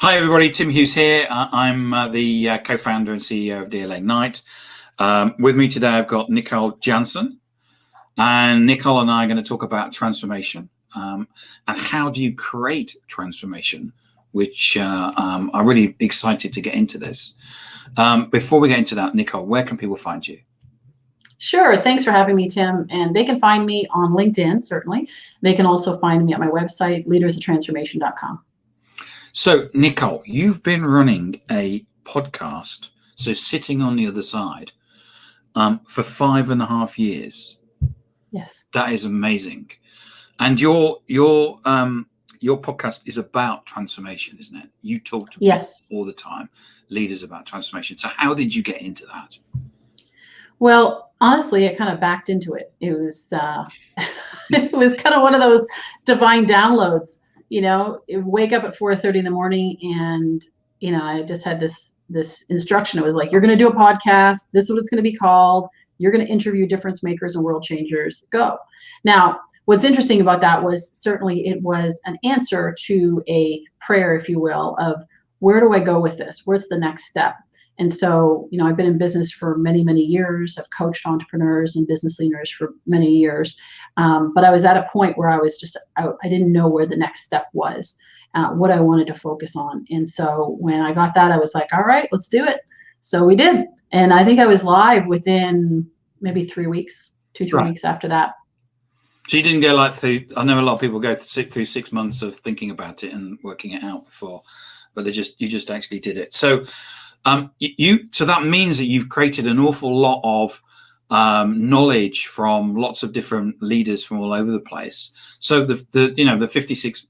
Hi, everybody. Tim Hughes here. I'm the co-founder and CEO of DLA Knight. With me today, I've got Nicole Jansen. And Nicole and I are going to talk about transformation and how do you create transformation, which I'm really excited to get into this. Before we get into that, Nicole, where can people find you? Sure. Thanks for having me, Tim. And they can find me on LinkedIn, certainly. They can also find me at my website, leadersoftransformation.com. So, Nicole, you've been running a podcast, so sitting on the other side, for 5.5 years. Yes. That is amazing. And your podcast is about transformation, isn't it? You talk to people all the time, leaders, about transformation. So how did you get into that? Well, honestly, I kind of backed into it. It was it was kind of one of those divine downloads. Wake up at 4:30 in the morning, and I just had this instruction. It was like, you're going to do a podcast. This is what it's going to be called. You're going to interview difference makers and world changers. Go. Now, what's interesting about that was certainly it was an answer to a prayer, if you will, of where do I go with this? Where's the next step? And so, I've been in business for many, many years. I've coached entrepreneurs and business leaders for many years. But I was at a point where I was I didn't know where the next step was, what I wanted to focus on. And so when I got that, I was like, all right, let's do it. So we did. And I think I was live within maybe 3 weeks, 2-3 weeks after that. So you didn't go through, I know a lot of people go through 6 months of thinking about it and working it out before, but you just actually did it. So so that means that you've created an awful lot of knowledge from lots of different leaders from all over the place. So the $56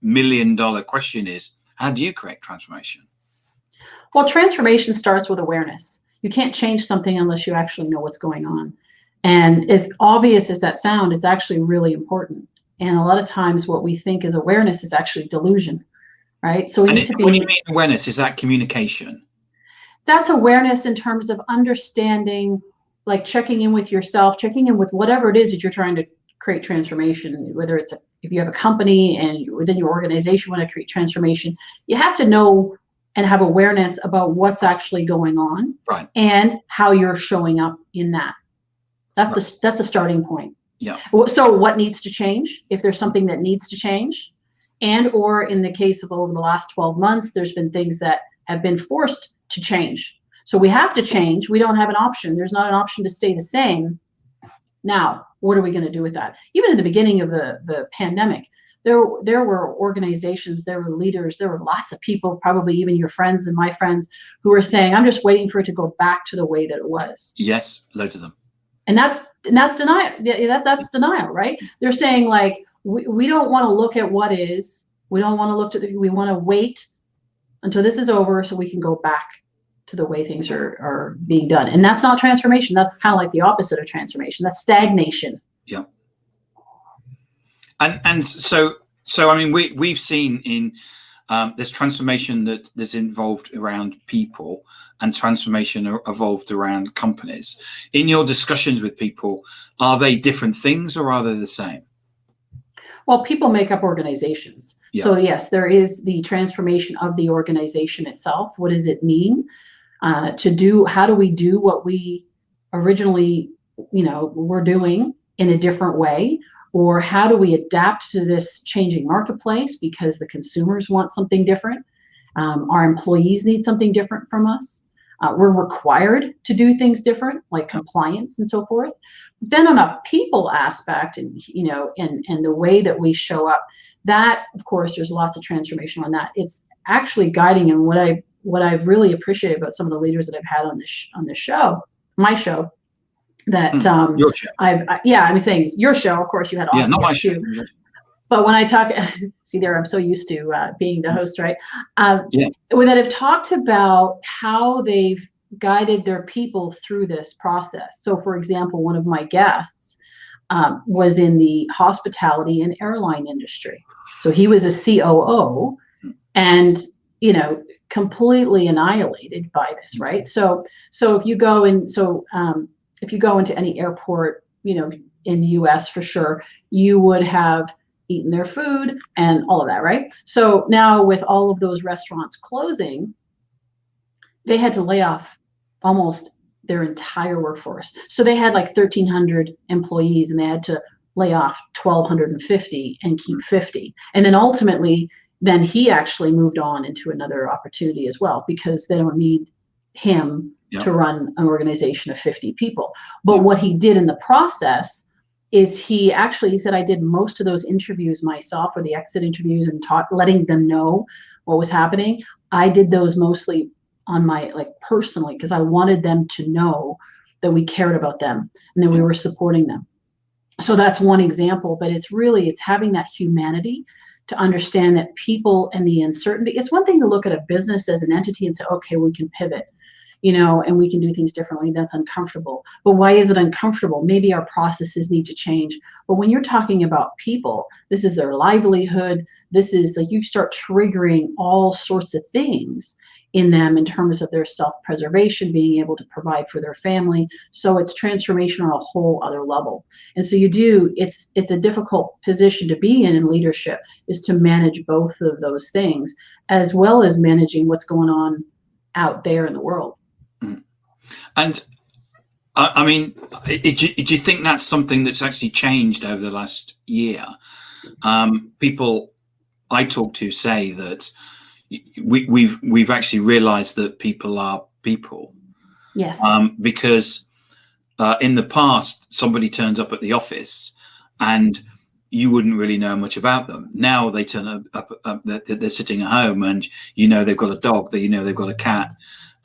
million question is, how do you create transformation? Well, transformation starts with awareness. You can't change something unless you actually know what's going on. And as obvious as that sounds, it's actually really important. And a lot of times what we think is awareness is actually delusion. Right. So we need to be. When you mean awareness, is that communication? That's awareness in terms of understanding, like checking in with yourself, checking in with whatever it is that you're trying to create transformation, whether it's if you have a company and within your organization want to create transformation, you have to know and have awareness about what's actually going on, right, and how you're showing up in that. That's a starting point. Yeah. So what needs to change? If there's something that needs to change, and or in the case of over the last 12 months, there's been things that have been forced to change. So we have to change. We don't have an option. There's not an option to stay the same. Now, what are we going to do with that? Even in the beginning of the pandemic, there were organizations, there were leaders, there were lots of people, probably even your friends and my friends, who were saying, I'm just waiting for it to go back to the way that it was. Yes, loads of them. And that's denial. That's denial, right? They're saying, like, we don't want to look at what is. We don't want to look to we want to wait until this is over so we can go back to the way things are being done. And that's not transformation. That's kind of like the opposite of transformation. That's stagnation. Yeah. And so I mean, we've seen in there's transformation that's involved around people, and transformation evolved around companies. In your discussions with people, are they different things or are they the same? Well, people make up organizations. Yeah. So yes, there is the transformation of the organization itself. What does it mean to do? How do we do what we originally, were doing in a different way? Or how do we adapt to this changing marketplace because the consumers want something different? Our employees need something different from us. We're required to do things different, like compliance and so forth. Then on a people aspect, and the way that we show up, that of course there's lots of transformation on that. It's actually guiding, and what I really appreciate about some of the leaders that I've had on this show, my show, that your show. I'm saying your show. Of course, you had awesome not my show. Too. But when I talk, see there, I'm so used to being the host, right? When I've talked about how they've guided their people through this process. So, for example, one of my guests was in the hospitality and airline industry. So he was a COO, and completely annihilated by this, right? So if you go if you go into any airport, in the U.S. for sure, you would have eaten their food and all of that, right? So now with all of those restaurants closing, they had to lay off almost their entire workforce. So they had like 1,300 employees and they had to lay off 1,250 and keep 50. And then ultimately, then he actually moved on into another opportunity as well, because they don't need him to run an organization of 50 people. But what he did in the process is he said, I did most of those interviews myself, or the exit interviews, and letting them know what was happening. I did those mostly on my, like, personally, because I wanted them to know that we cared about them and that we were supporting them. So that's one example, but it's having that humanity to understand that people and the uncertainty. It's one thing to look at a business as an entity and say, okay, we can pivot, and we can do things differently. That's uncomfortable. But why is it uncomfortable? Maybe our processes need to change. But when you're talking about people, this is their livelihood. This is like, you start triggering all sorts of things in them in terms of their self-preservation, being able to provide for their family. So it's transformation on a whole other level. And so it's a difficult position to be in leadership, is to manage both of those things, as well as managing what's going on out there in the world. And I mean, do you think that's something that's actually changed over the last year? People I talk to say that we've actually realized that people are people. Yes. Because in the past, somebody turns up at the office and you wouldn't really know much about them. Now they turn up, they're sitting at home, and they've got a dog, they've got a cat,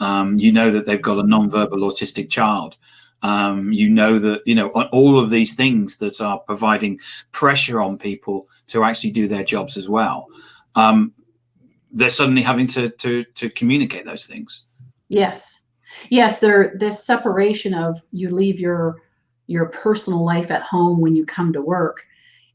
that they've got a non-verbal autistic child. That all of these things that are providing pressure on people to actually do their jobs as well. They're suddenly having to communicate those things. Yes. This separation of, you leave your personal life at home when you come to work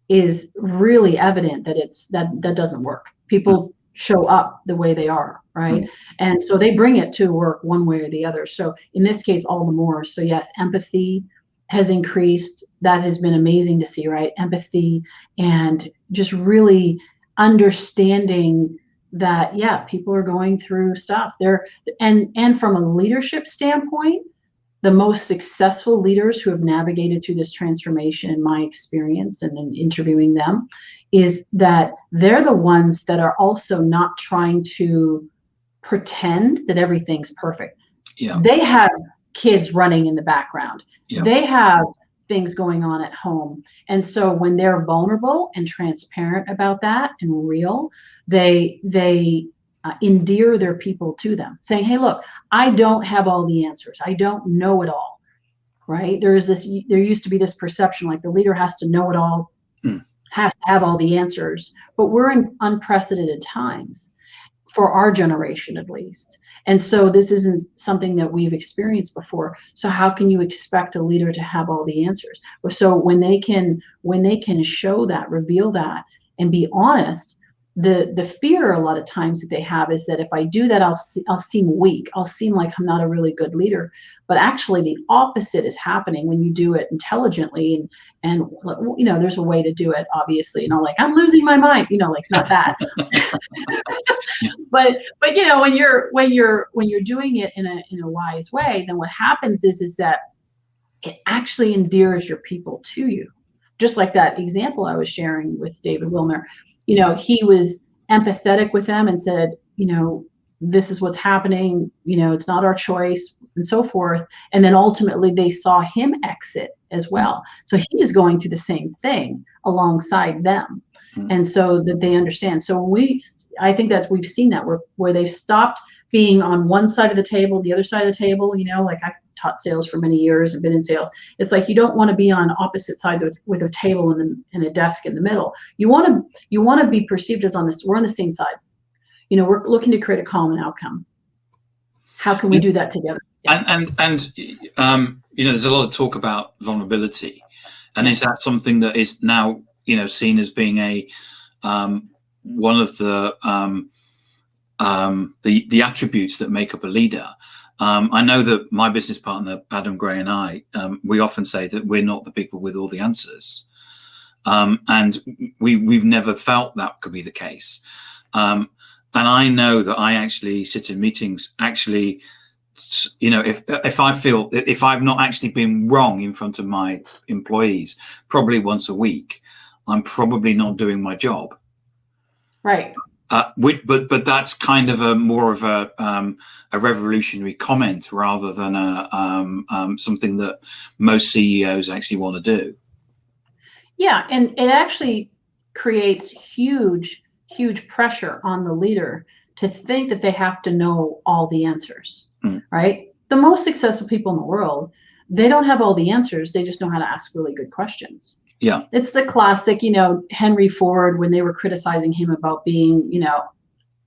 is really evident that doesn't work. People show up the way they are, right? And so they bring it to work one way or the other. So in this case, all the more. So yes, empathy has increased. That has been amazing to see, right? Empathy, and just really understanding that, people are going through stuff there. And from a leadership standpoint, the most successful leaders who have navigated through this transformation, in my experience and in interviewing them, is that they're the ones that are also not trying to pretend that everything's perfect. They have kids running in the background. They have things going on at home. And so when they're vulnerable and transparent about that and real, they endear their people to them, saying, hey, look, I don't have all the answers. I don't know it all, right? There used to be this perception, like the leader has to know it all, has to have all the answers, but we're in unprecedented times for our generation, at least. And so this isn't something that we've experienced before. So how can you expect a leader to have all the answers? So when they can show that, reveal that, and be honest, the fear a lot of times that they have is that if I do that, I'll seem weak. I'll seem like I'm not a really good leader. But actually the opposite is happening when you do it intelligently, and there's a way to do it, obviously, like, I'm losing my mind, like, not that. but when you're doing it in a wise way, then what happens is that it actually endears your people to you. Just like that example I was sharing with David Wilner. He was empathetic with them and said, this is what's happening, it's not our choice, and so forth. And then ultimately they saw him exit as well. So he is going through the same thing alongside them. And so that they understand. So I think that we've seen that where they've stopped being on one side of the table, the other side of the table, like I've taught sales for many years and been in sales. It's like, you don't want to be on opposite sides with a table and a desk in the middle. You want to be perceived as we're on the same side. We're looking to create a common outcome. How can we do that together? And there's a lot of talk about vulnerability, and is that something that is now seen as being a one of the attributes that make up a leader? I know that my business partner Adam Gray and I, we often say that we're not the people with all the answers. And we've never felt that could be the case. And I know that I actually sit in meetings, actually, if I feel, if I've not actually been wrong in front of my employees, probably once a week, I'm probably not doing my job. Right. But that's kind of a more of a revolutionary comment rather than something that most CEOs actually want to do. Yeah, and it actually creates huge pressure on the leader to think that they have to know all the answers, right? The most successful people in the world, they don't have all the answers. They just know how to ask really good questions. Yeah. It's the classic, Henry Ford, when they were criticizing him about being,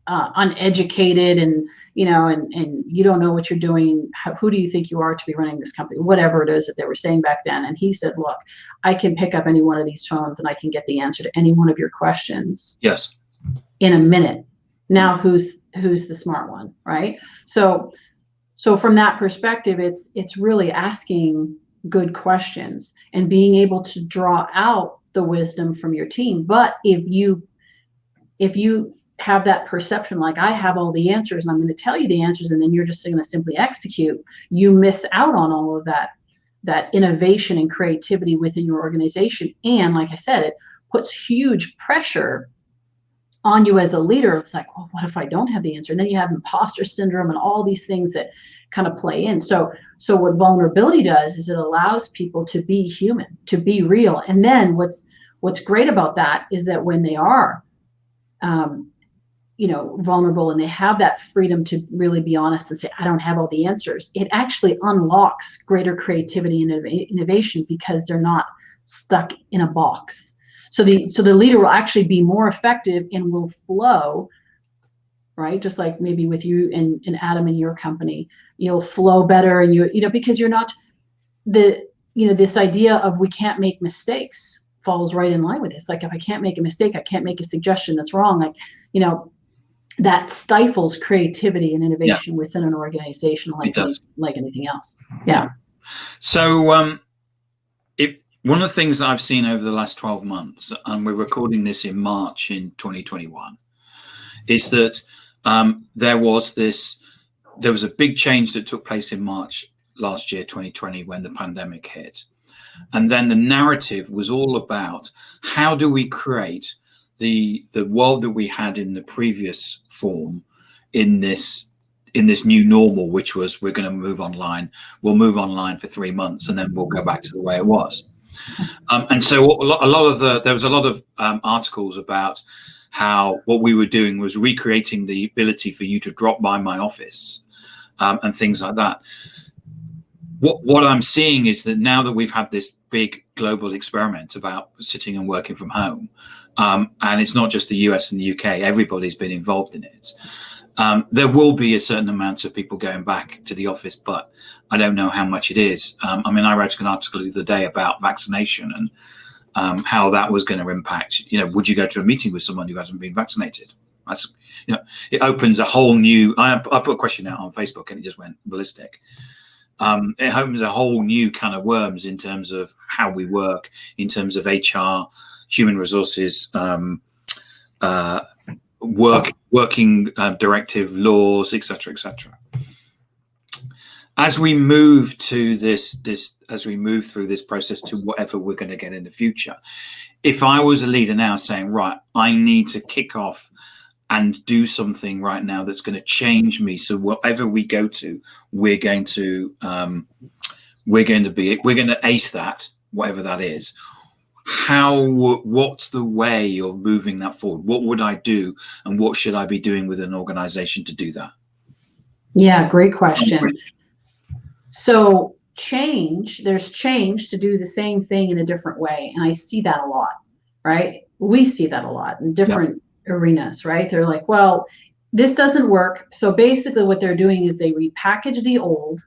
uneducated and you don't know what you're doing. Who do you think you are to be running this company? Whatever it is that they were saying back then. And he said, look, I can pick up any one of these phones and I can get the answer to any one of your questions. Yes. In a minute. Now who's the smart one, right? So from that perspective, it's really asking good questions and being able to draw out the wisdom from your team. But if you have that perception, like I have all the answers and I'm going to tell you the answers, and then you're just going to simply execute, you miss out on all of that innovation and creativity within your organization. And like I said, it puts huge pressure on you as a leader. It's like, well, what if I don't have the answer? And then you have imposter syndrome and all these things that kind of play in. So what vulnerability does is it allows people to be human, to be real. And then what's great about that is that when they are, vulnerable and they have that freedom to really be honest and say, I don't have all the answers, it actually unlocks greater creativity and innovation because they're not stuck in a box. So the leader will actually be more effective and will flow, right? Just like maybe with you and Adam in your company, you'll flow better, and because you're not this idea of we can't make mistakes falls right in line with this. Like if I can't make a mistake, I can't make a suggestion that's wrong. Like, that stifles creativity and innovation within an organization, like anything else. Yeah. So one of the things that I've seen over the last 12 months, and we're recording this in March in 2021, is that there was a big change that took place in March last year, 2020, when the pandemic hit. And then the narrative was all about how do we create the world that we had in the previous form in this new normal, which was we're going to move online. We'll move online for 3 months and then we'll go back to the way it was. And so there was a lot of articles about how what we were doing was recreating the ability for you to drop by my office and things like that. What I'm seeing is that now that we've had this big global experiment about sitting and working from home, and it's not just the US and the UK, everybody's been involved in it. There will be a certain amount of people going back to the office, but I don't know how much it is. I wrote an article the other day about vaccination and how that was going to impact, would you go to a meeting with someone who hasn't been vaccinated? That's, it opens a whole new, I put a question out on Facebook and it just went ballistic. It opens a whole new can of worms in terms of how we work, in terms of HR, human resources, working directive laws, etc., etc. As we move to as we move through this process to whatever we're going to get in the future, if I was a leader now saying, right, I need to kick off and do something right now that's going to change me, so whatever we go to, we're going to ace that, whatever that is. What's the way of moving that forward? What would I do, and what should I be doing with an organization to do that? Yeah, great question. So there's change to do the same thing in a different way. And I see that a lot, right? We see that a lot in different arenas, right? They're like, well, this doesn't work. So basically what they're doing is they repackage the old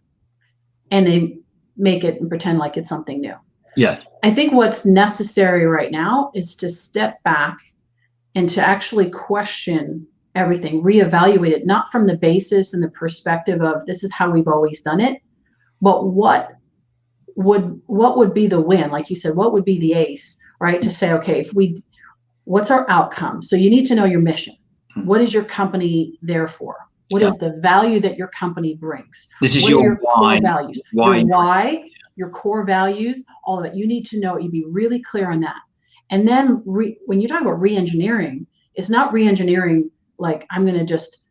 and they make it and pretend like it's something new. Yeah. I think what's necessary right now is to step back and to actually question everything, reevaluate it, not from the basis and the perspective of this is how we've always done it, but what would be the win? Like you said, what would be the ace? right? To say, okay, what's our outcome? So you need to know your mission. What is your company there for? What is the value that your company brings? This is what are your why. core values? Your why, your core values, all of it. You need to know, you be really clear on that. And then when you talk about re-engineering, it's not re-engineering like I'm going to just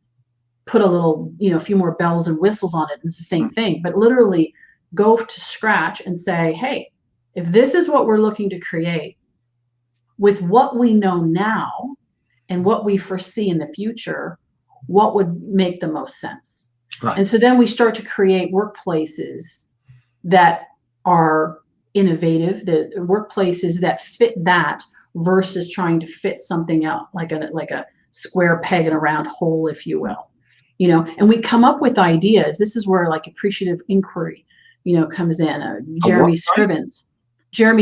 put a little, a few more bells and whistles on it. It's the same thing, but literally go to scratch and say, hey, if this is what we're looking to create with what we know now and what we foresee in the future, what would make the most sense? Right. And so then we start to create workplaces that are innovative, the workplaces that fit that versus trying to fit something out like a square peg in a round hole, if you will. And we come up with ideas. This is where like appreciative inquiry, comes in. Jeremy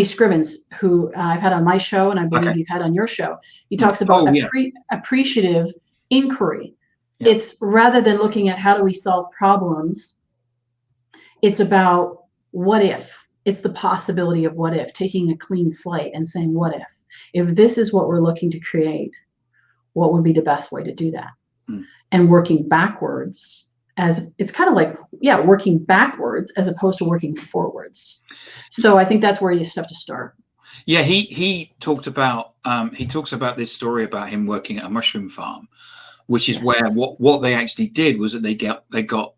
Scrivens, who I've had on my show, and I believe you've had on your show. He talks about appreciative inquiry. Yeah. It's rather than looking at how do we solve problems, it's about what if. It's the possibility of what if, taking a clean slate and saying, what if this is what we're looking to create, what would be the best way to do that? And working backwards, as it's kind of like, working backwards as opposed to working forwards. So I think that's where you just have to start. Yeah, he talks about this story about him working at a mushroom farm, which is where what they actually did was that they got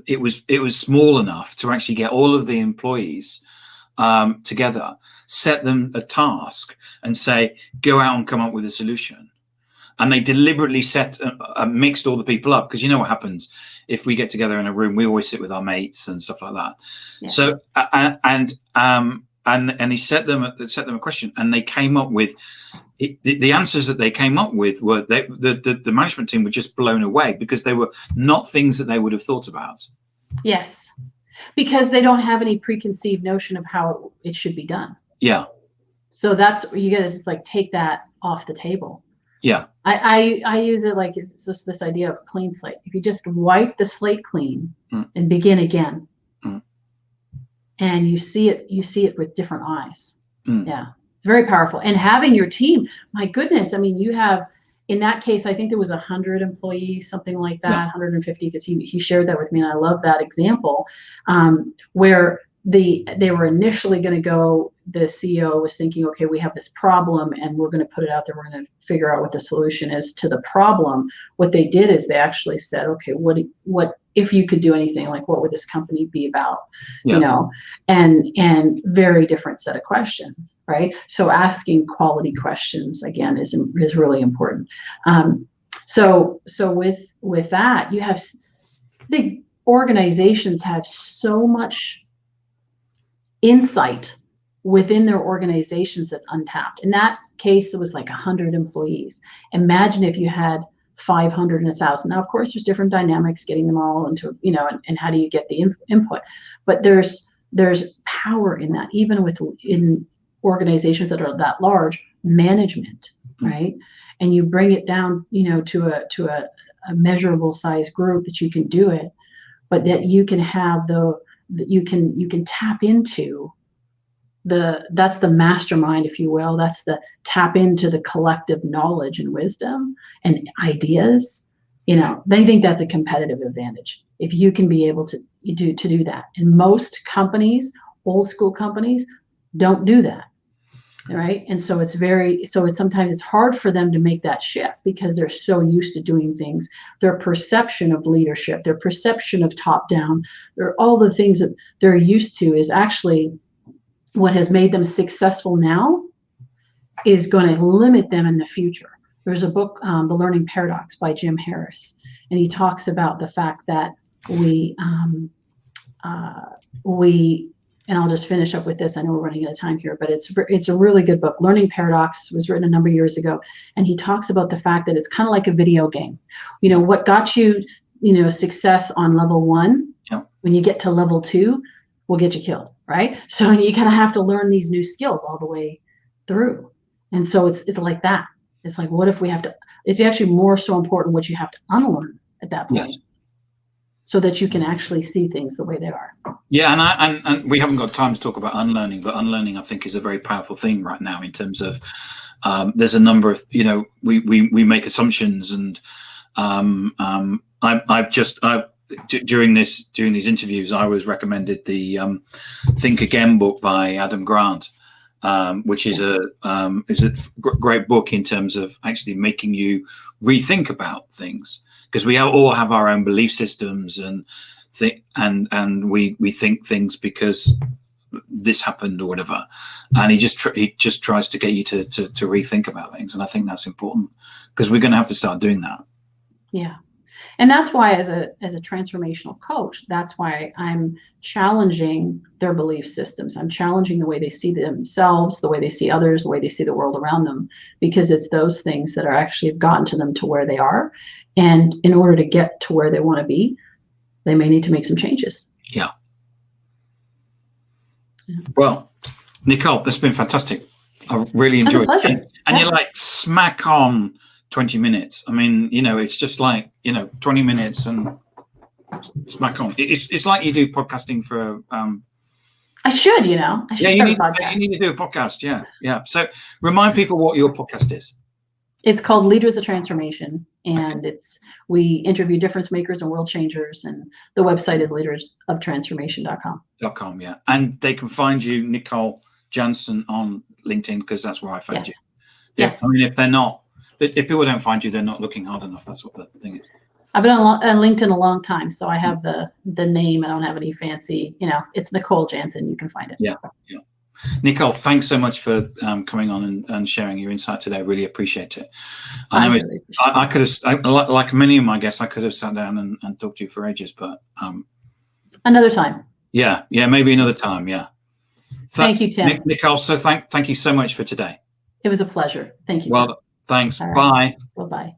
it was small enough to actually get all of the employees together, set them a task, and say, go out and come up with a solution. And they deliberately mixed all the people up, because you know what happens if we get together in a room, we always sit with our mates and stuff like that. Yes. So and he set them a question, and they came up with the answers that they came up with were the management team were just blown away, because they were not things that they would have thought about. Yes, because they don't have any preconceived notion of how it should be done. Yeah. So that's, you got to just like take that off the table. Yeah. I use it like it's just this idea of clean slate. If you just wipe the slate clean and begin again, and you see it with different eyes. Yeah, it's very powerful. And having your team, my goodness, I mean, you have, in that case, I think there was 100 employees, something like that, 150, because he shared that with me, and I love that example, where they were initially going to go, the CEO was thinking, okay, we have this problem and we're going to put it out there. We're going to figure out what the solution is to the problem. What they did is they actually said, okay, what if you could do anything, like what would this company be about? And very different set of questions, right? So asking quality questions, again, is really important. So with that, you have big organizations have so much insight within their organizations that's untapped. In that case, it was like 100 employees. Imagine if you had 500 and 1,000. Now, of course, there's different dynamics getting them all into, and how do you get the input? But there's power in that, even in organizations that are that large, management, right? And you bring it down, to a measurable size group that you can do it, but that you can have you can tap into that's the mastermind, if you will. That's the tap into the collective knowledge and wisdom and ideas. They think that's a competitive advantage if you can be able to do that. And most companies, old school companies, don't do that, right? And so sometimes it's hard for them to make that shift, because they're so used to doing things. Their perception of leadership, their perception of top down, all the things that they're used to is actually what has made them successful now is going to limit them in the future. There's a book, The Learning Paradox by Jim Harris, and he talks about the fact that we, and I'll just finish up with this. I know we're running out of time here, but it's a really good book. Learning Paradox was written a number of years ago, and he talks about the fact that it's kind of like a video game. What got you, success on level 1, when you get to level 2, will get you killed, right? So you kind of have to learn these new skills all the way through. And so it's like that. It's like, what if we have to? It's actually more so important what you have to unlearn at that point. so that you can actually see things the way they are. Yeah, and we haven't got time to talk about unlearning, but unlearning, I think, is a very powerful thing right now in terms of there's a number of, we make assumptions, and during these interviews, I was recommended the Think Again book by Adam Grant, which is a great book in terms of actually making you rethink about things, because we all have our own belief systems and we think things because this happened or whatever, and he just tries to get you to rethink about things, and I think that's important because we're going to have to start doing that. Yeah. And that's why as a transformational coach, that's why I'm challenging their belief systems. I'm challenging the way they see themselves, the way they see others, the way they see the world around them, because it's those things that are actually have gotten to them to where they are. And in order to get to where they want to be, they may need to make some changes. Yeah. Well, Nicole, that's been fantastic. I really enjoyed it. And you're like smack on 20 minutes. I mean, it's just like, 20 minutes and smack on. It's like you do podcasting for I should, I should you podcast. need to do a podcast. Yeah. So remind people what your podcast is. It's called Leaders of Transformation, and we interview difference makers and world changers, and the website is leadersoftransformation.com. Yeah. And they can find you, Nicole Jansen, on LinkedIn, because that's where I found you. Yes. I mean, if people don't find you, they're not looking hard enough. That's what the thing is. I've been on LinkedIn a long time, so I have the name. I don't have any fancy, it's Nicole Jansen. You can find it. Yeah. Nicole, thanks so much for coming on and sharing your insight today. I really appreciate it. I know I could have, like many of my guests, I could have sat down and talked to you for ages, but another time. Yeah, maybe another time. Yeah. Thank you, Tim. Nicole, so thank you so much for today. It was a pleasure. Thank you. Well, thanks. Right. Bye. Bye-bye.